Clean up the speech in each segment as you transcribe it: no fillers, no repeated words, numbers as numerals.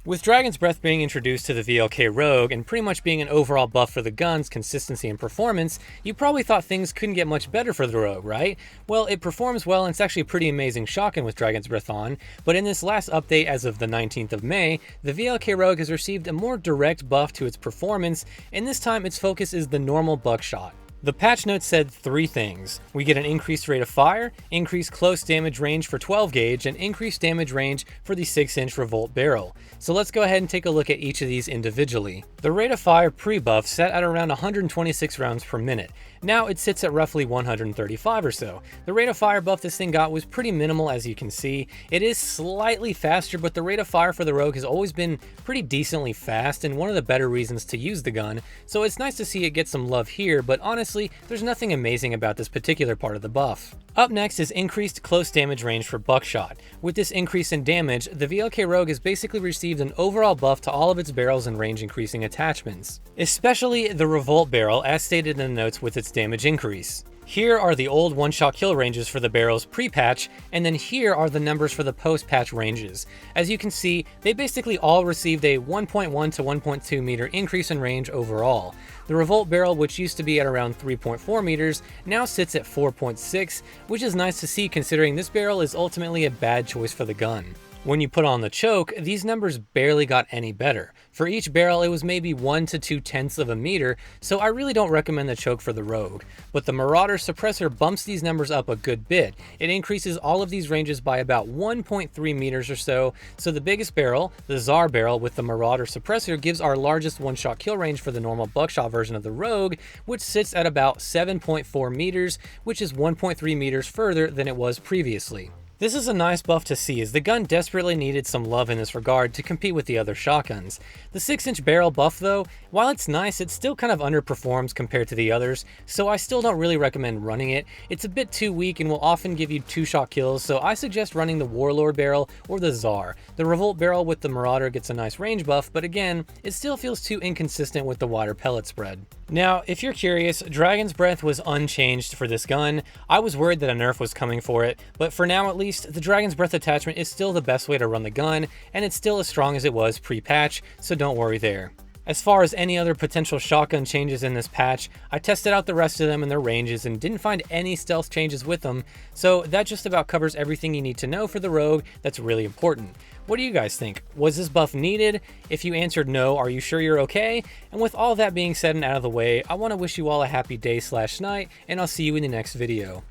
With Dragon's Breath being introduced to the VLK Rogue and pretty much being an overall buff for the gun's consistency and performance, you probably thought things couldn't get much better for the Rogue, right? Well, it performs well and it's actually a pretty amazing shotgun with Dragon's Breath on, but in this last update as of the 19th of May, the VLK Rogue has received a more direct buff to its performance, and this time its focus is the normal buckshot. The patch notes said three things. We get an increased rate of fire, increased close damage range for 12 gauge, and increased damage range for the 6-inch revolt barrel. So let's go ahead and take a look at each of these individually. The rate of fire pre-buff set at around 126 rounds per minute. Now it sits at roughly 135 or so. The rate of fire buff this thing got was pretty minimal, as you can see. It is slightly faster, but the rate of fire for the Rogue has always been pretty decently fast and one of the better reasons to use the gun. So it's nice to see it get some love here, but honestly, there's nothing amazing about this particular part of the buff. Up next is increased close damage range for buckshot. With this increase in damage, the VLK Rogue has basically received an overall buff to all of its barrels and range increasing attachments, especially the revolt barrel as stated in the notes with its damage increase. Here are the old one-shot kill ranges for the barrels pre-patch, and then here are the numbers for the post-patch ranges. As you can see, they basically all received a 1.1 to 1.2 meter increase in range overall. The revolt barrel, which used to be at around 3.4 meters, now sits at 4.6, which is nice to see considering this barrel is ultimately a bad choice for the gun. When you put on the choke, these numbers barely got any better. For each barrel, it was maybe 1 to 2/10 of a meter, so I really don't recommend the choke for the Rogue. But the Marauder suppressor bumps these numbers up a good bit. It increases all of these ranges by about 1.3 meters or so, so the biggest barrel, the Tsar barrel with the Marauder suppressor, gives our largest one-shot kill range for the normal buckshot version of the Rogue, which sits at about 7.4 meters, which is 1.3 meters further than it was previously. This is a nice buff to see, as the gun desperately needed some love in this regard to compete with the other shotguns. The 6-inch barrel buff though, while it's nice, it still kind of underperforms compared to the others, so I still don't really recommend running it. It's a bit too weak and will often give you 2-shot kills, so I suggest running the Warlord barrel or the Tsar. The Revolt barrel with the Marauder gets a nice range buff, but again, it still feels too inconsistent with the wider pellet spread. Now, if you're curious, Dragon's Breath was unchanged for this gun. I was worried that a nerf was coming for it, but for now at least, the Dragon's Breath attachment is still the best way to run the gun, and it's still as strong as it was pre-patch, so don't worry there. As far as any other potential shotgun changes in this patch, I tested out the rest of them and their ranges and didn't find any stealth changes with them, so that just about covers everything you need to know for the Rogue that's really important. What do you guys think? Was this buff needed? If you answered no, are you sure you're okay? And with all that being said and out of the way, I want to wish you all a happy day/night, and I'll see you in the next video.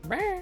Bye.